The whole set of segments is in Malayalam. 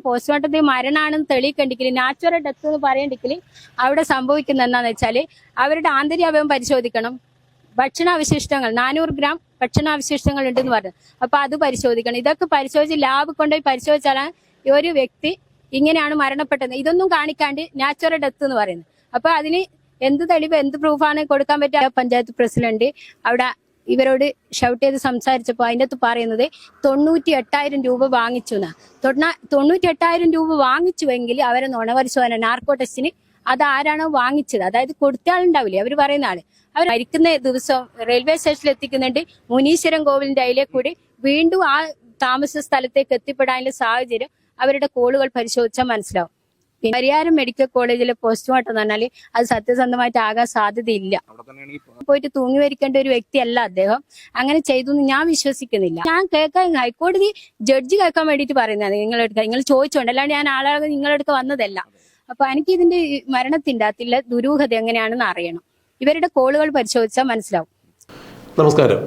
പോസ്റ്റ്മോർട്ടത്തിൽ മരണമാണെന്ന് തെളിയിക്കണ്ടെങ്കിൽ നാച്ചുറൽ ഡെത്ത് എന്ന് പറയണ്ടെങ്കിൽ അവിടെ സംഭവിക്കുന്ന എന്താന്ന് വെച്ചാല് അവരുടെ ആന്തരികാവയവം പരിശോധിക്കണം. ഭക്ഷണാവശിഷ്ടങ്ങൾ 400 ഗ്രാം ഭക്ഷണാവശിഷ്ടങ്ങൾ ഉണ്ടെന്ന് പറഞ്ഞു. അപ്പൊ അത് പരിശോധിക്കണം. ഇതൊക്കെ പരിശോധിച്ച് ലാബ് കൊണ്ടുപോയി പരിശോധിച്ചാലാണ് ഒരു വ്യക്തി ഇങ്ങനെയാണ് മരണപ്പെട്ടത്. ഇതൊന്നും കാണിക്കാണ്ട് നാച്ചുറൽ ഡെത്ത് എന്ന് പറയുന്നത്. അപ്പൊ അതിന് എന്ത് തെളിവ് എന്ത് പ്രൂഫാണ് കൊടുക്കാൻ പറ്റുക? പഞ്ചായത്ത് പ്രസിഡന്റ് അവിടെ ഇവരോട് ഷൗട്ട് ചെയ്ത് സംസാരിച്ചപ്പോൾ അതിൻ്റെ അകത്ത് പറയുന്നത് 98,000 രൂപ വാങ്ങിച്ചു എന്നാ. 98,000 രൂപ വാങ്ങിച്ചുവെങ്കിൽ അവരെ നുണപരിശോധന നാർക്കോ ടെസ്റ്റിന് അത് ആരാണോ വാങ്ങിച്ചത്, അതായത് കൊടുത്ത ആളുണ്ടാവില്ലേ, അവർ പറയുന്ന ആള്, അവർ മരിക്കുന്ന ദിവസം റെയിൽവേ സ്റ്റേഷനിൽ എത്തിക്കുന്നുണ്ട്. മുനീശ്വരൻ കോവിലിന്റെ അതിലെ കൂടി വീണ്ടും ആ താമസ സ്ഥലത്തേക്ക് എത്തിപ്പെടാനുള്ള സാഹചര്യം അവരുടെ കോളുകൾ പരിശോധിച്ചാൽ മനസ്സിലാവും. പിന്നെ പരിയാരം മെഡിക്കൽ കോളേജിലെ പോസ്റ്റ്മോർട്ടം എന്ന് പറഞ്ഞാൽ അത് സത്യസന്ധമായിട്ട് ആകാൻ സാധ്യതയില്ല. പോയിട്ട് തൂങ്ങി മരിക്കേണ്ട ഒരു വ്യക്തിയല്ല അദ്ദേഹം. അങ്ങനെ ചെയ്തു എന്ന് ഞാൻ വിശ്വസിക്കുന്നില്ല. ഞാൻ കേൾക്കാൻ ഹൈക്കോടതി ജഡ്ജി കേൾക്കാൻ വേണ്ടിയിട്ട് പറയുന്നതാണ് നിങ്ങളെടുക്കുക. നിങ്ങൾ ചോദിച്ചോണ്ട്, അല്ലാണ്ട് ഞാൻ ആളാകെ നിങ്ങളെടുക്ക വന്നതല്ല. അപ്പൊ എനിക്ക് ഇതിന്റെ മരണത്തിന്റെ അകത്തുള്ള ദുരൂഹത എങ്ങനെയാണെന്ന് അറിയണം. ഇവരുടെ കോളുകൾ പരിശോധിച്ചാൽ മനസ്സിലാവും. നമസ്കാരം.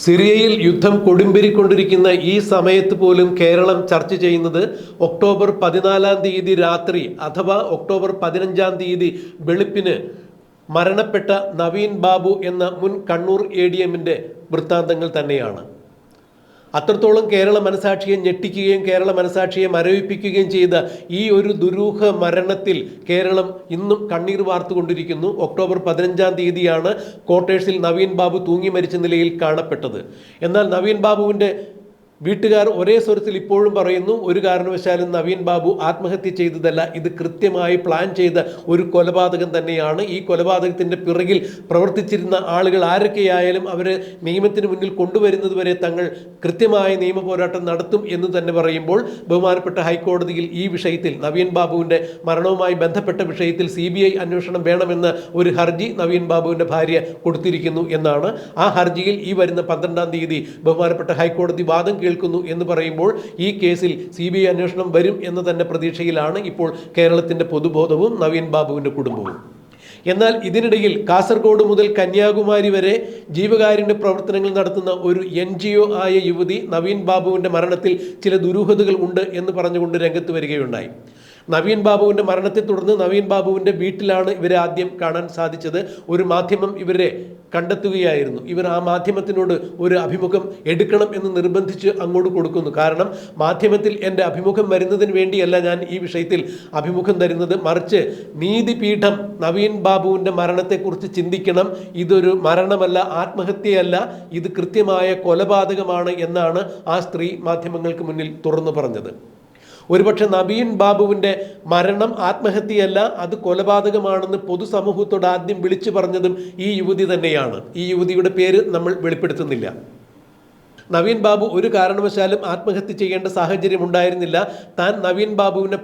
സിറിയയിൽ യുദ്ധം കൊടുമ്പിരിക്കൊണ്ടിരിക്കുന്ന ഈ സമയത്ത് പോലും കേരളം ചർച്ച ചെയ്യുന്നത് ഒക്ടോബർ 14-ാം തീയതി രാത്രി അഥവാ ഒക്ടോബർ 15-ാം തീയതി വെളുപ്പിന് മരണപ്പെട്ട നവീൻ ബാബു എന്ന മുൻ കണ്ണൂർ ADM-ന്റെ വൃത്താന്തങ്ങൾ തന്നെയാണ്. അത്രത്തോളം കേരള മനസാക്ഷിയെ ഞെട്ടിക്കുകയും കേരള മനസാക്ഷിയെ മരവിപ്പിക്കുകയും ചെയ്ത ഈ ഒരു ദുരൂഹ മരണത്തിൽ കേരളം ഇന്നും കണ്ണീർ വാർത്തുകൊണ്ടിരിക്കുന്നു. ഒക്ടോബർ 15-ാം തീയതിയാണ് ക്വാർട്ടേഴ്സിൽ നവീൻ ബാബു തൂങ്ങി മരിച്ച നിലയിൽ കാണപ്പെട്ടത്. എന്നാൽ നവീൻ ബാബുവിൻ്റെ വീട്ടുകാർ ഒരേ സ്വരത്തിൽ ഇപ്പോഴും പറയുന്നു, ഒരു കാരണവശാലും നവീൻ ബാബു ആത്മഹത്യ ചെയ്തതല്ല, ഇത് കൃത്യമായി പ്ലാൻ ചെയ്ത ഒരു കൊലപാതകം തന്നെയാണ്. ഈ കൊലപാതകത്തിൻ്റെ പിറകിൽ പ്രവർത്തിച്ചിരുന്ന ആളുകൾ ആരൊക്കെയായാലും അവരെ നിയമത്തിന് മുന്നിൽ കൊണ്ടുവരുന്നത് വരെ തങ്ങൾ കൃത്യമായ നിയമ പോരാട്ടം നടത്തും എന്ന് തന്നെ പറയുമ്പോൾ ബഹുമാനപ്പെട്ട ഹൈക്കോടതിയിൽ ഈ വിഷയത്തിൽ നവീൻ ബാബുവിൻ്റെ മരണവുമായി ബന്ധപ്പെട്ട വിഷയത്തിൽ CBI അന്വേഷണം വേണമെന്ന ഒരു ഹർജി നവീൻ ബാബുവിൻ്റെ ഭാര്യ കൊടുത്തിരിക്കുന്നു എന്നാണ്. ആ ഹർജിയിൽ ഈ വരുന്ന 12-ാം തീയതി ബഹുമാനപ്പെട്ട ഹൈക്കോടതി വാദം കേൾക്കുന്നു എന്ന് പറയുമ്പോൾ ഈ കേസിൽ CBI അന്വേഷണം വരും എന്ന തന്നെ പ്രതീക്ഷയിലാണ് ഇപ്പോൾ കേരളത്തിൻ്റെ പൊതുബോധവും നവീൻ ബാബുവിൻ്റെ കുടുംബവും. എന്നാൽ ഇതിനിടയിൽ കാസർഗോഡ് മുതൽ കന്യാകുമാരി വരെ ജീവകാരുണ്യ പ്രവർത്തനങ്ങൾ നടത്തുന്ന ഒരു NGO ആയ യുവതി നവീൻ ബാബുവിൻ്റെ മരണത്തിൽ ചില ദുരൂഹതകൾ ഉണ്ട് എന്ന് പറഞ്ഞുകൊണ്ട് രംഗത്ത് വരികയുണ്ടായി. നവീൻ ബാബുവിൻ്റെ മരണത്തെ തുടർന്ന് നവീൻ ബാബുവിൻ്റെ വീട്ടിലാണ് ഇവരെ ആദ്യം കാണാൻ സാധിച്ചത്. ഒരു മാധ്യമം ഇവരെ കണ്ടെത്തുകയായിരുന്നു. ഇവർ ആ മാധ്യമത്തിനോട് ഒരു അഭിമുഖം എടുക്കണം എന്ന് നിർബന്ധിച്ച് അങ്ങോട്ട് കൊടുക്കുന്നു. കാരണം മാധ്യമത്തിൽ എൻ്റെ അഭിമുഖം വരുന്നതിന് വേണ്ടിയല്ല ഞാൻ ഈ വിഷയത്തിൽ അഭിമുഖം തരുന്നത്, മറിച്ച് നീതിപീഠം നവീൻ ബാബുവിൻ്റെ മരണത്തെക്കുറിച്ച് ചിന്തിക്കണം. ഇതൊരു മരണമല്ല, ആത്മഹത്യയല്ല, ഇത് കൃത്യമായ കൊലപാതകമാണ് എന്നാണ് ആ സ്ത്രീ മാധ്യമങ്ങൾക്ക് മുന്നിൽ തുറന്നു പറഞ്ഞത്. ഒരുപക്ഷെ നവീൻ ബാബുവിൻ്റെ മരണം ആത്മഹത്യയല്ല, അത് കൊലപാതകമാണെന്ന് പൊതുസമൂഹത്തോട് ആദ്യം വിളിച്ചു പറഞ്ഞതും ഈ യുവതി തന്നെയാണ്. ഈ യുവതിയുടെ പേര് നമ്മൾ വെളിപ്പെടുത്തുന്നില്ല. നവീൻ ബാബു ഒരു കാരണവശാലും ആത്മഹത്യ ചെയ്യേണ്ട സാഹചര്യം ഉണ്ടായിരുന്നില്ല. താൻ നവീൻ ബാബുവിനെ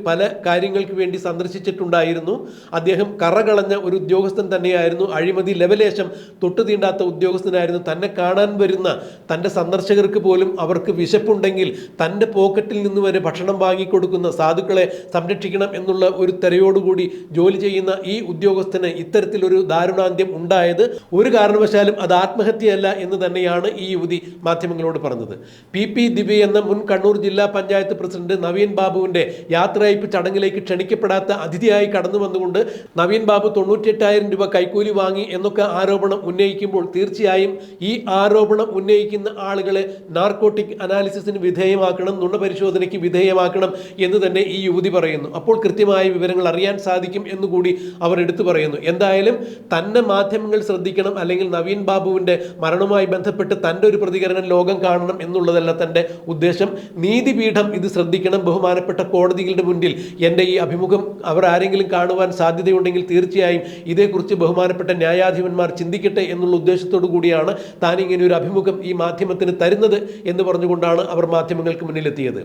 പല കാര്യങ്ങൾക്ക് വേണ്ടി സന്ദർശിച്ചിട്ടുണ്ടായിരുന്നു. അദ്ദേഹം കറകളഞ്ഞ ഒരു ഉദ്യോഗസ്ഥൻ തന്നെയായിരുന്നു. അഴിമതി ലെവലേശം തൊട്ടു തീണ്ടാത്ത ഉദ്യോഗസ്ഥനായിരുന്നു. തന്നെ കാണാൻ വരുന്ന തൻ്റെ സന്ദർശകർക്ക് പോലും അവർക്ക് വിശപ്പുണ്ടെങ്കിൽ തൻ്റെ പോക്കറ്റിൽ നിന്ന് വരെ ഭക്ഷണം വാങ്ങിക്കൊടുക്കുന്ന, സാധുക്കളെ സംരക്ഷിക്കണം എന്നുള്ള ഒരു തെരയോടുകൂടി ജോലി ചെയ്യുന്ന ഈ ഉദ്യോഗസ്ഥന് ഇത്തരത്തിലൊരു ദാരുണാന്ത്യം ഉണ്ടായത് ഒരു കാരണവശാലും അത് ആത്മഹത്യയല്ല എന്ന് തന്നെയാണ് ഈ യുവതി മാധ്യമങ്ങളോട് പറഞ്ഞത്. PP ദിവ്യ എന്ന മുൻ കണ്ണൂർ ജില്ലാ പഞ്ചായത്ത് പ്രസിഡന്റ് നവീൻ ബാബുവിൻ്റെ യാത്രയയപ്പ് ചടങ്ങിലേക്ക് ക്ഷണിക്കപ്പെടാത്ത അതിഥിയായി കടന്നു വന്നുകൊണ്ട് നവീൻ ബാബു 98,000 രൂപ കൈക്കൂലി വാങ്ങി എന്നൊക്കെ ആരോപണം ഉന്നയിക്കുമ്പോൾ തീർച്ചയായും ഈ ആരോപണം ഉന്നയിക്കുന്ന ആളുകളെ നാർക്കോട്ടിക് അനാലിസിസിന് വിധേയമാക്കണം, നുണപരിശോധനയ്ക്ക് വിധേയമാക്കണം എന്ന് തന്നെ ഈ യുവതി പറയുന്നു. അപ്പോൾ കൃത്യമായ വിവരങ്ങൾ അറിയാൻ സാധിക്കും എന്നുകൂടി അവർ എടുത്തു പറയുന്നു. എന്തായാലും തന്നെ മാധ്യമങ്ങൾ ശ്രദ്ധിക്കണം, അല്ലെങ്കിൽ നവീൻ ബാബുവിൻ്റെ മരണവുമായി ബന്ധപ്പെട്ട് തൻ്റെ ഒരു പ്രതികരണം ലോകം കാണണം എന്നുള്ളതല്ല തൻ്റെ ഉദ്ദേശം. നീതിപീഠം ഇത് ശ്രദ്ധിക്കണം. ബഹുമാനപ്പെട്ട കോടതികളുടെ മുന്നിൽ എൻ്റെ ഈ അഭിമുഖം അവർ ആരെങ്കിലും കാണുവാൻ സാധ്യതയുണ്ടെങ്കിൽ തീർച്ചയായും ഇതേക്കുറിച്ച് ബഹുമാനപ്പെട്ട ന്യായാധിപന്മാർ ചിന്തിക്കട്ടെ എന്നുള്ള ഉദ്ദേശത്തോടു കൂടിയാണ് താൻ ഇങ്ങനെ ഒരു അഭിമുഖം ഈ മാധ്യമത്തിന് തരുന്നത് എന്ന് പറഞ്ഞുകൊണ്ടാണ് അവർ മാധ്യമങ്ങൾക്ക് മുന്നിലെത്തിയത്.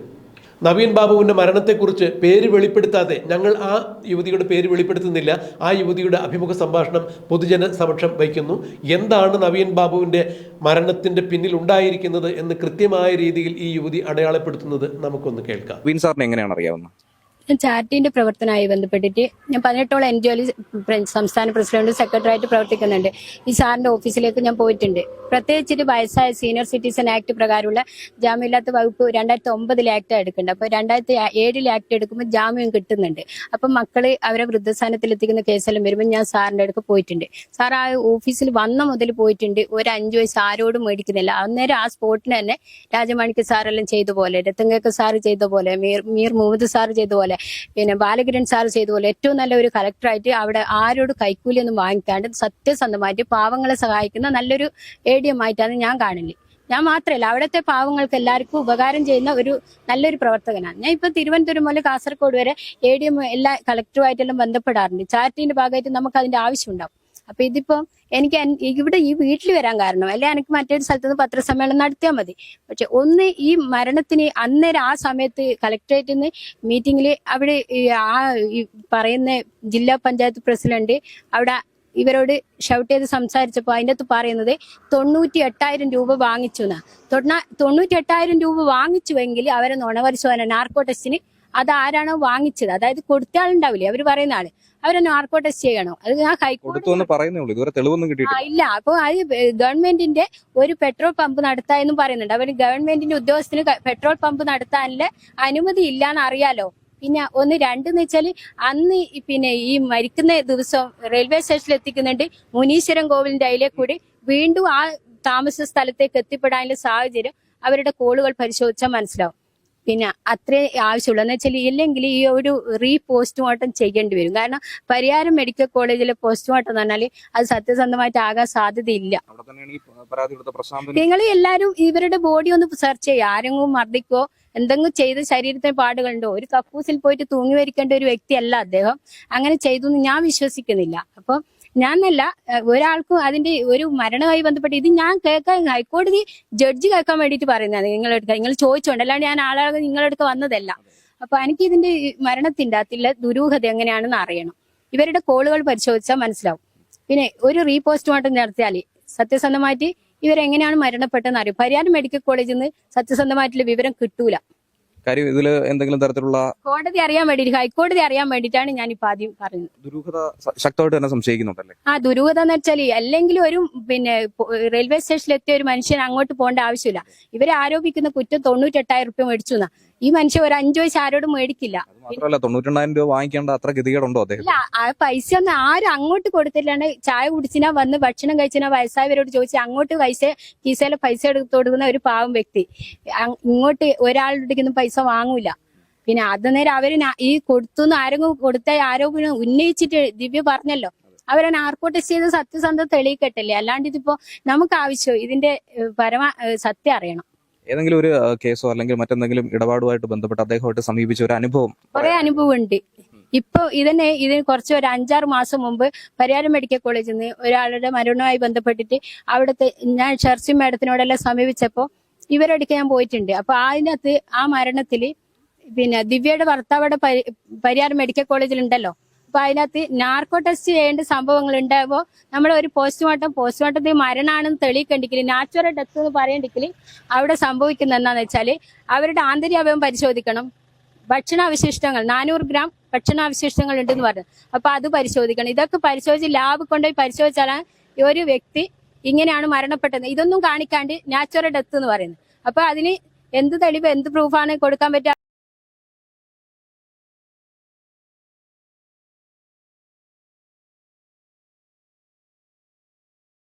നവീൻ ബാബുവിൻ്റെ മരണത്തെക്കുറിച്ച് പേര് വെളിപ്പെടുത്താതെ ഞങ്ങൾ ആ യുവതിയുടെ പേര് വെളിപ്പെടുത്തുന്നില്ല. ആ യുവതിയുടെ അഭിമുഖ സംഭാഷണം പൊതുജന സമക്ഷം വയ്ക്കുന്നു. എന്താണ് നവീൻ ബാബുവിൻ്റെ മരണത്തിൻ്റെ പിന്നിൽ ഉണ്ടായിരിക്കുന്നത് എന്ന് കൃത്യമായ രീതിയിൽ ഈ യുവതി അടയാളപ്പെടുത്തുന്നത് നമുക്കൊന്ന് കേൾക്കാം. നവീൻ സാറിന് എങ്ങനെയാണ് അറിയാവുന്നത്? ചാരിറ്റിന്റെ പ്രവർത്തനവുമായി ബന്ധപ്പെട്ടിട്ട് ഞാൻ 18ഓളം NGO സംസ്ഥാന പ്രസിഡന്റ് സെക്രട്ടറിയായിട്ട് പ്രവർത്തിക്കുന്നുണ്ട്. ഈ സാറിന്റെ ഓഫീസിലേക്ക് ഞാൻ പോയിട്ടുണ്ട്. പ്രത്യേകിച്ചിട്ട് വയസ്സായ സീനിയർ സിറ്റിസൺ ആക്ട് പ്രകാരമുള്ള ജാമ്യമില്ലാത്ത വകുപ്പ് 2009 ആക്ട് എടുക്കുന്നുണ്ട്. അപ്പൊ 2007 ആക്ട് എടുക്കുമ്പോൾ ജാമ്യം കിട്ടുന്നുണ്ട്. അപ്പൊ മക്കള് അവരെ വൃദ്ധസ്ഥാനത്തിൽ എത്തിക്കുന്ന കേസെല്ലാം വരുമ്പോൾ ഞാൻ സാറിന്റെ അടുക്ക് പോയിട്ടുണ്ട്. സാർ ആ ഓഫീസിൽ വന്ന മുതൽ പോയിട്ടുണ്ട്. ഒരു 5 വയസ്സ് ആരോടും മേടിക്കുന്നില്ല. അന്നേരം ആ സ്പോട്ടിന് തന്നെ രാജമാണിക്യ സാറെല്ലാം ചെയ്ത പോലെ, രത്തങ്കേക്കർ സാറ് ചെയ്ത പോലെ, മീർ മുഹമ്മദ് സാർ ചെയ്ത പോലെ, പിന്നെ ബാലകിരൺ സാർ ചെയ്ത പോലെ ഏറ്റവും നല്ല ഒരു കളക്ടറായിട്ട് അവിടെ ആരോട് കൈക്കൂലിയൊന്നും വാങ്ങിക്കാണ്ട് സത്യസന്ധമായിട്ട് പാവങ്ങളെ സഹായിക്കുന്ന നല്ലൊരു ADM ആയിട്ടാണ് ഞാൻ കാണുന്നത്. ഞാൻ മാത്രമല്ല, അവിടുത്തെ പാവങ്ങൾക്ക് എല്ലാവർക്കും ഉപകാരം ചെയ്യുന്ന ഒരു നല്ലൊരു പ്രവർത്തകനാണ് ഞാൻ. ഇപ്പൊ തിരുവനന്തപുരം മുതൽ കാസർഗോഡ് വരെ ADM എല്ലാ കളക്ടറുമായിട്ടെല്ലാം ബന്ധപ്പെടാറുണ്ട്. ചാരിറ്റിന്റെ ഭാഗമായിട്ട് നമുക്ക് അതിന്റെ ആവശ്യമുണ്ടാവും. അപ്പൊ ഇതിപ്പോ എനിക്ക് ഇവിടെ ഈ വീട്ടിൽ വരാൻ കാരണം അല്ലെ എനിക്ക് മറ്റൊരു സ്ഥലത്ത് നിന്ന് പത്രസമ്മേളനം നടത്തിയാൽ മതി. പക്ഷെ ഒന്ന് ഈ മരണത്തിന് അന്നേരം ആ സമയത്ത് കളക്ടറേറ്റിൽ നിന്ന് മീറ്റിംഗിൽ അവിടെ ഈ പറയുന്ന ജില്ലാ പഞ്ചായത്ത് പ്രസിഡന്റ് അവിടെ ഇവരോട് ഷൗട്ട് ചെയ്ത് സംസാരിച്ചപ്പോൾ അതിൻ്റെ അകത്ത് പറയുന്നത് 98,000 രൂപ വാങ്ങിച്ചു എന്നാ. 98,000 രൂപ വാങ്ങിച്ചുവെങ്കിൽ അവരെ നുണപരിശോധന നാർക്കോ ടെസ്റ്റിന് അത് ആരാണോ വാങ്ങിച്ചത്, അതായത് കൊടുത്ത ആളുണ്ടാവില്ലേ, അവര് പറയുന്ന ആള്, അവരെ നാർക്കോ ടെസ്റ്റ് ചെയ്യണോ? അത് ഞാൻ ഹൈക്കോടതി ഇല്ല. അപ്പൊ അത് ഗവൺമെന്റിന്റെ ഒരു പെട്രോൾ പമ്പ് നടത്താമെന്നും പറയുന്നുണ്ട്. അവര് ഗവൺമെന്റിന്റെ ഉദ്യോഗസ്ഥന് പെട്രോൾ പമ്പ് നടത്താനുള്ള അനുമതി ഇല്ലാന്ന് അറിയാലോ. പിന്നെ രണ്ടെന്ന് വെച്ചാല് അന്ന് പിന്നെ ഈ മരിക്കുന്ന ദിവസം റെയിൽവേ സ്റ്റേഷനിൽ എത്തിക്കുന്നുണ്ട്. മുനീശ്വരൻ കോവിലിന്റെ അതിലെ കൂടി വീണ്ടും ആ താമസ സ്ഥലത്തേക്ക് എത്തിപ്പെടാനുള്ള സാഹചര്യം അവരുടെ കോളുകൾ പരിശോധിച്ചാൽ മനസ്സിലാവും. പിന്നെ അത്രേ ആവശ്യമുള്ളൂ. എന്ന് വെച്ചാൽ ഇല്ലെങ്കിൽ ഈ ഒരു പോസ്റ്റ്മോർട്ടം ചെയ്യേണ്ടി വരും. കാരണം പരിയാരം മെഡിക്കൽ കോളേജിലെ പോസ്റ്റ്മോർട്ടം എന്ന് പറഞ്ഞാൽ അത് സത്യസന്ധമായിട്ട് ആകാൻ സാധ്യതയില്ല. നിങ്ങൾ എല്ലാവരും ഇവരുടെ ബോഡി ഒന്ന് സെർച്ച് ചെയ്യുക. ആരെങ്കിലും മർദ്ദിക്കോ എന്തെങ്കിലും ചെയ്ത് ശരീരത്തിന് പാടുകളുണ്ടോ? ഒരു കക്കൂസിൽ പോയിട്ട് തൂങ്ങി മരിക്കേണ്ട ഒരു വ്യക്തിയല്ല അദ്ദേഹം. അങ്ങനെ ചെയ്തു എന്ന് ഞാൻ വിശ്വസിക്കുന്നില്ല. അപ്പം ഞാനല്ല ഒരാൾക്കും അതിന്റെ ഒരു മരണവുമായി ബന്ധപ്പെട്ട് ഇത് ഞാൻ കേൾക്കാൻ ഹൈക്കോടതി ജഡ്ജി കേൾക്കാൻ വേണ്ടിയിട്ട് പറയുന്നതാണ്. നിങ്ങൾ ചോദിച്ചോണ്ട്, അല്ലാണ്ട് ഞാൻ ആളാകെ നിങ്ങളെടുത്ത് വന്നതല്ല. അപ്പൊ എനിക്ക് ഇതിന്റെ മരണത്തിന്റെ അകത്തുള്ള ദുരൂഹത എങ്ങനെയാണെന്ന് അറിയണം. ഇവരുടെ കോളുകൾ പരിശോധിച്ചാൽ മനസ്സിലാവും. പിന്നെ ഒരു റീപോസ്റ്റ്മോർട്ടം നടത്തിയാൽ സത്യസന്ധമായിട്ട് ഇവരെങ്ങനെയാണ് മരണപ്പെട്ടതെന്ന് അറിയും. പരിയാരം മെഡിക്കൽ കോളേജിൽ നിന്ന് സത്യസന്ധമായിട്ടുള്ള വിവരം കിട്ടൂല. കാര്യം ഇതിൽ എന്തെങ്കിലും തരത്തിലുള്ള കോടതി അറിയാൻ വേണ്ടിയിട്ട്, ഹൈക്കോടതി അറിയാൻ വേണ്ടിയിട്ടാണ് ഞാൻ ഇപ്പൊ ആദ്യം പറയുന്നത്. ദുരൂഹത ശക്തമായിട്ട് തന്നെ സംശയിക്കുന്നുണ്ടല്ലേ? ആ ദുരൂഹത എന്ന് വെച്ചാൽ അല്ലെങ്കിൽ ഒരു പിന്നെ റെയിൽവേ സ്റ്റേഷനിൽ എത്തിയ ഒരു മനുഷ്യൻ അങ്ങോട്ട് പോകേണ്ട ആവശ്യമില്ല. ഇവരെ ആരോപിക്കുന്ന കുറ്റം 98,000 രൂപ മേടിച്ചു എന്നാ. ഈ മനുഷ്യൻ ഒരു 5 വയസ്സ് ആരോടും മേടിക്കില്ല. മാത്രമല്ല 98,000 രൂപ വാങ്ങിക്കേണ്ട അത്ര ഗതികേടുണ്ടോ അദ്ദേഹം? ഇല്ല, ആ പൈസ ഒന്നും ആരും അങ്ങോട്ട് കൊടുത്തില്ലാണ്ട് ചായ കുടിച്ചിനാ വന്ന് ഭക്ഷണം കഴിച്ചിനാ വയസ്സായവരോട് ചോദിച്ചാൽ അങ്ങോട്ട് കീസയിലെ പൈസ എടുത്ത് കൊടുക്കുന്ന ഒരു പാവം വ്യക്തി ഇങ്ങോട്ട് ഒരാളുടെ പൈസ വാങ്ങൂല. പിന്നെ അത് നേരം അവര് ഈ കൊടുത്തുനിന്ന് ആരെങ്കിലും കൊടുത്ത ആരോപണം ഉന്നയിച്ചിട്ട് ദിവ്യ പറഞ്ഞല്ലോ, അവരെ നാർക്കോ ടെസ്റ്റ് ചെയ്ത് സത്യസന്ധത തെളിയിക്കട്ടല്ലേ. അല്ലാണ്ട് ഇതിപ്പോ നമുക്ക് ആവശ്യം ഇതിന്റെ സത്യം അറിയണം. ഏതെങ്കിലും ഒരു കേസോ അല്ലെങ്കിൽ മറ്റെന്തെങ്കിലും ഇടപാടുമായിട്ട് ബന്ധപ്പെട്ട് അദ്ദേഹമായിട്ട് സമീപിച്ച ഒരു അനുഭവം? കുറെ അനുഭവം ഉണ്ട്. ഇപ്പൊ ഇതിന് കുറച്ച് ഒരു 5-6 മാസം മുമ്പ് പരിയാരം മെഡിക്കൽ കോളേജിൽ നിന്ന് ഒരാളുടെ മരണവുമായി ബന്ധപ്പെട്ടിട്ട് അവിടുത്തെ ഞാൻ ഷെർസി മാഡത്തിനോടെല്ലാം സമീപിച്ചപ്പോ ഇവരടുക്ക് ഞാൻ പോയിട്ടുണ്ട്. അപ്പൊ അതിനകത്ത് ആ മരണത്തില് പിന്നെ ദിവ്യയുടെ ഭർത്താവിടെ പരിയാരം മെഡിക്കൽ കോളേജിൽ ഉണ്ടല്ലോ. അപ്പൊ അതിനകത്ത് നാർക്കോ ടെസ്റ്റ് ചെയ്യേണ്ട സംഭവങ്ങൾ ഉണ്ടാകുമ്പോൾ നമ്മൾ ഒരു പോസ്റ്റ്മോർട്ടത്തിൽ മരണമാണെന്ന് തെളിയിക്കണ്ടെങ്കിൽ, നാച്ചുറൽ ഡെത്ത് എന്ന് പറയണ്ടെങ്കിൽ അവിടെ സംഭവിക്കുന്ന എന്താന്ന് വെച്ചാല് അവരുടെ ആന്തരികാവയവം പരിശോധിക്കണം. ഭക്ഷണാവശിഷ്ടങ്ങൾ 400 ഗ്രാം ഭക്ഷണാവശിഷ്ടങ്ങൾ ഉണ്ടെന്ന് പറഞ്ഞു. അപ്പൊ അത് പരിശോധിക്കണം. ഇതൊക്കെ പരിശോധിച്ച് ലാബ് കൊണ്ടുപോയി പരിശോധിച്ചാലാണ് ഒരു വ്യക്തി ഇങ്ങനെയാണ് മരണപ്പെട്ടത്. ഇതൊന്നും കാണിക്കാണ്ട് നാച്ചുറൽ ഡെത്ത് എന്ന് പറയുന്നത്. അപ്പൊ അതിന് എന്ത് തെളിവ് എന്ത് പ്രൂഫാണ് കൊടുക്കാൻ പറ്റുക?